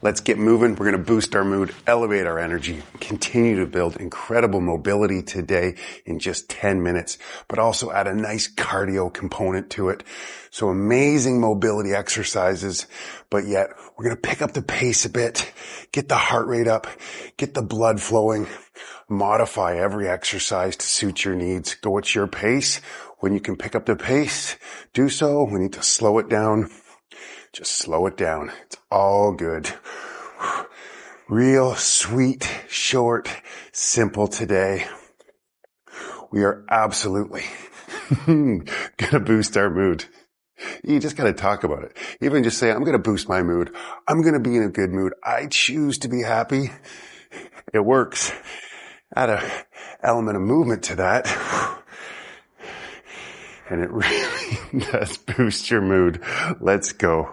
Let's get moving. We're going to boost our mood, elevate our energy, continue to build incredible mobility today in just 10 minutes, but also add a nice cardio component to it. So amazing mobility exercises, but yet we're going to pick up the pace a bit, get the heart rate up, get the blood flowing, modify every exercise to suit your needs. Go at your pace. When you can pick up the pace, do so. We need to slow it down. Just slow it down. It's all good. Real sweet, short, simple today. We are absolutely gonna boost our mood. You just gotta talk about it. Even just say, I'm gonna boost my mood. I'm gonna be in a good mood. I choose to be happy. It works. Add an element of movement to that. And it really does boost your mood. Let's go.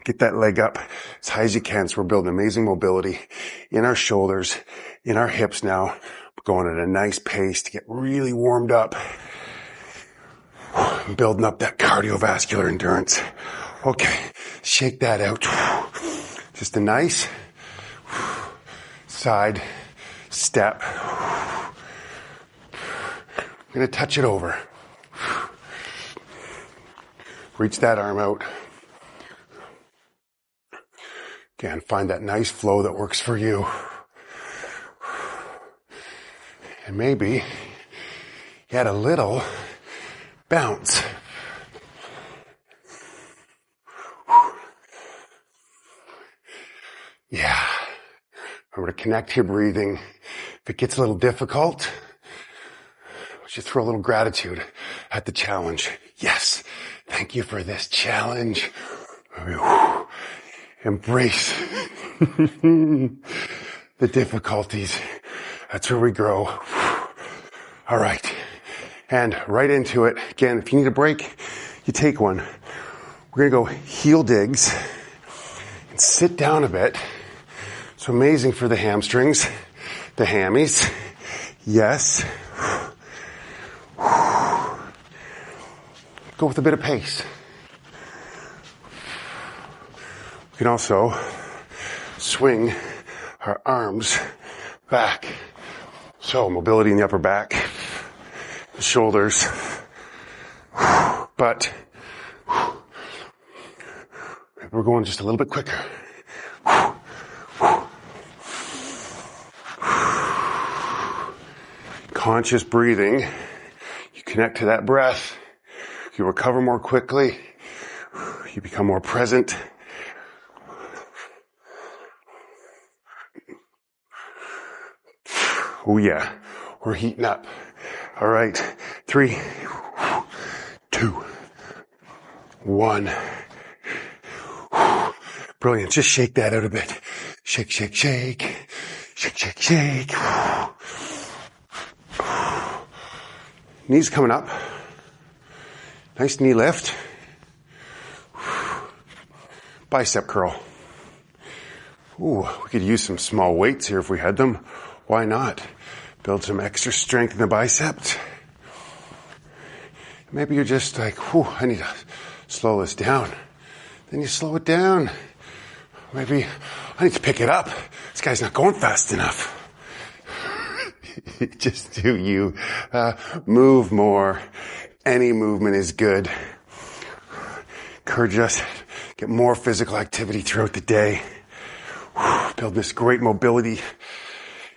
Get that leg up as high as you can. So we're building amazing mobility in our shoulders, in our hips now. We're going at a nice pace to get really warmed up. Building up that cardiovascular endurance. Okay, shake that out. Just a nice side step. I'm going to touch it over. Reach that arm out. Again, find that nice flow that works for you. And maybe you had a little bounce. Yeah. Remember to connect your breathing. If it gets a little difficult, just throw a little gratitude at the challenge. Yes. Thank you for this challenge. Embrace the difficulties. That's where we grow. All right. And right into it. Again, if you need a break, you take one. We're going to go heel digs and sit down a bit. So amazing for the hamstrings, the hammies. Yes. Go with a bit of pace. We can also swing our arms back. So mobility in the upper back, the shoulders, but we're going just a little bit quicker. Conscious breathing. You connect to that breath. You recover more quickly. You become more present. Oh yeah, we're heating up. All right, 3, 2, 1. Brilliant. Just shake that out a bit. Shake, shake, shake. Shake, shake, shake. Knees coming up. Nice knee lift. Bicep curl. Ooh, we could use some small weights here if we had them. Why not? Build some extra strength in the biceps. Maybe you're just like, whew, I need to slow this down. Then you slow it down. Maybe I need to pick it up. This guy's not going fast enough. Just do you. Move more. Any movement is good. Encourage us to get more physical activity throughout the day. Build this great mobility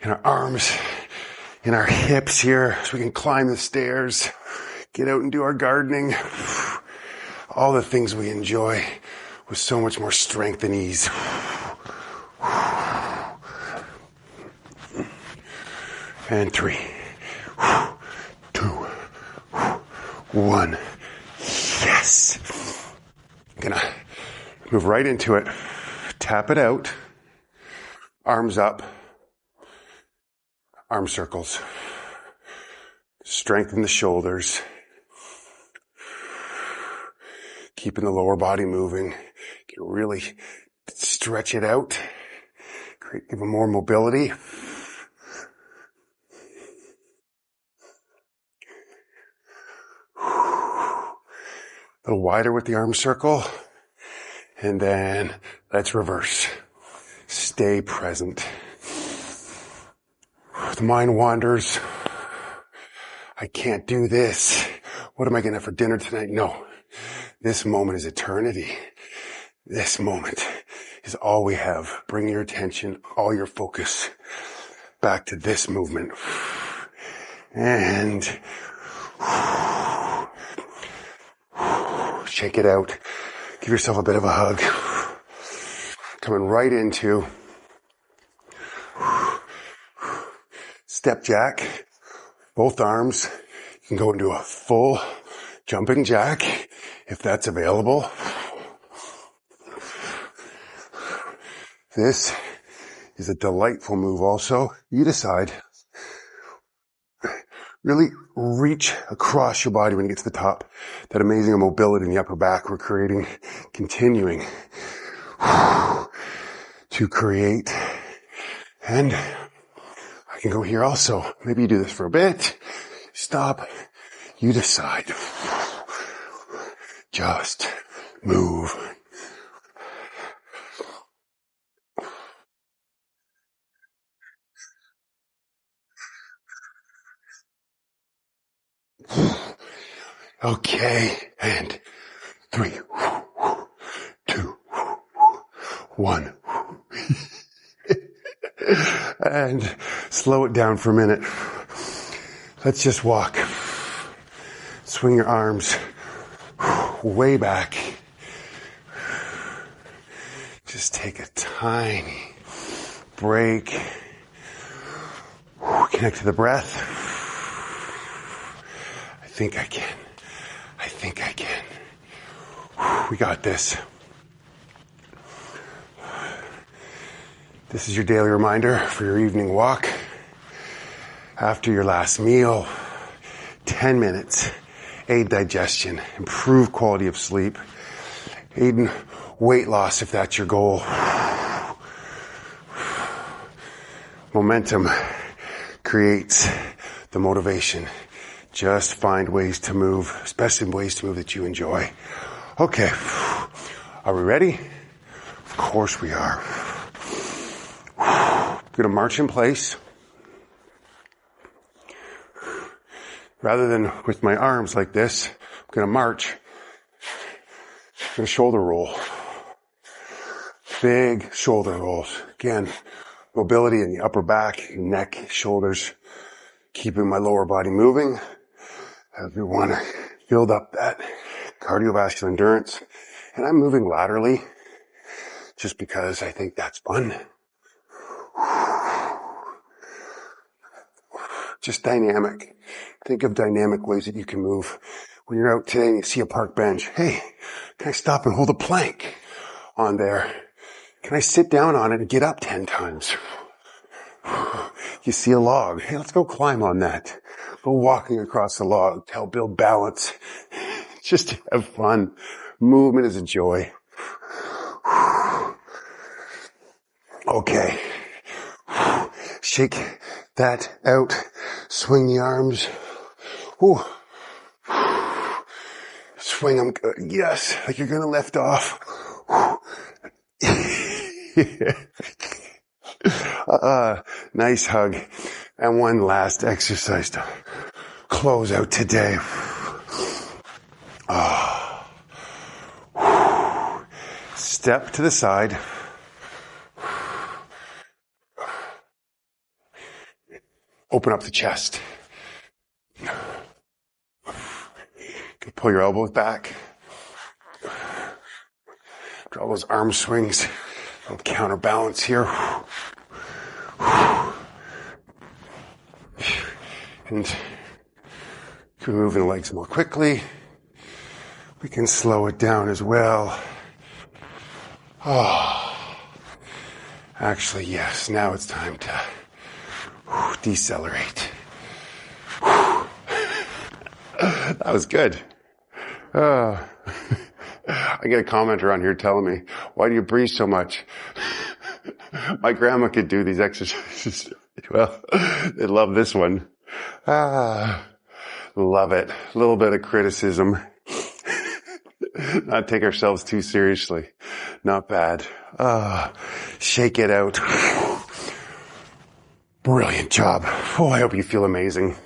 in our arms, in our hips here, so we can climb the stairs, get out and do our gardening. All the things we enjoy with so much more strength and ease. And 3, 2, 1. Yes. Gonna move right into it. Tap it out. Arms up. Arm circles. Strengthen the shoulders. Keeping the lower body moving. You can really stretch it out. Create even more mobility. A little wider with the arm circle. And then let's reverse. stay present. The mind wanders. I can't do this. What am I going to have for dinner tonight? No. This moment is eternity. This moment is all we have. Bring your attention, all your focus back to this movement. And shake it out. Give yourself a bit of a hug. Coming right into step jack. Both arms. You can go into a full jumping jack if that's available. This is a delightful move also. You decide. Really reach across your body when you get to the top. That amazing mobility in the upper back we're creating, continuing to create. And I can go here also. Maybe you do this for a bit. Stop. You decide. Just move. Okay, and 3, 2, 1. And slow it down for a minute. Let's just walk. Swing your arms way back. Just take a tiny break. Connect to the breath. I think I can. We got this. This is your daily reminder for your evening walk. After your last meal, 10 minutes, aid digestion, improve quality of sleep, aid in weight loss if that's your goal. Momentum creates the motivation. Just find ways to move, especially ways to move that you enjoy. Okay, are we ready? Of course we are. I'm going to march in place. Rather than with my arms like this, I'm going to march. I'm going to shoulder roll. Big shoulder rolls. Again, mobility in the upper back, neck, shoulders, keeping my lower body moving. As we want to build up that cardiovascular endurance. And I'm moving laterally just because I think that's fun. Just dynamic. Think of dynamic ways that you can move. When you're out today and you see a park bench, hey, can I stop and hold a plank on there? Can I sit down on it and get up 10 times? You see a log. Hey, let's go climb on that. Go walking across the log to help build balance. Just to have fun. Movement is a joy. Okay. Shake that out. Swing the arms. Whew. Swing them good. Yes, like you're going to lift off. Nice hug. And one last exercise to close out today. Step to the side. Open up the chest. Pull your elbows back. Draw those arm swings. Little counterbalance here. And if we're moving the legs more quickly, we can slow it down as well. Actually, yes, now it's time to decelerate. That was good. I get a commenter on here telling me, why do you breathe so much? My grandma could do these exercises. Well, they love this one. Love it. A little bit of criticism. Not take ourselves too seriously. Not bad. Shake it out. Brilliant job. Oh, I hope you feel amazing.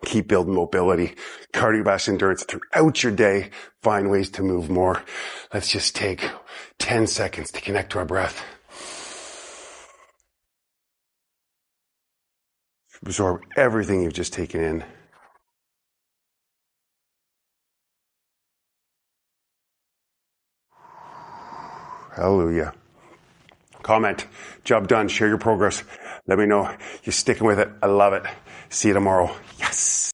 Keep building mobility, cardiovascular endurance throughout your day. Find ways to move more. Let's just take 10 seconds to connect to our breath. Absorb everything you've just taken in. Hallelujah. Comment. Job done. Share your progress. Let me know you're sticking with it. I love it. See you tomorrow. Yes.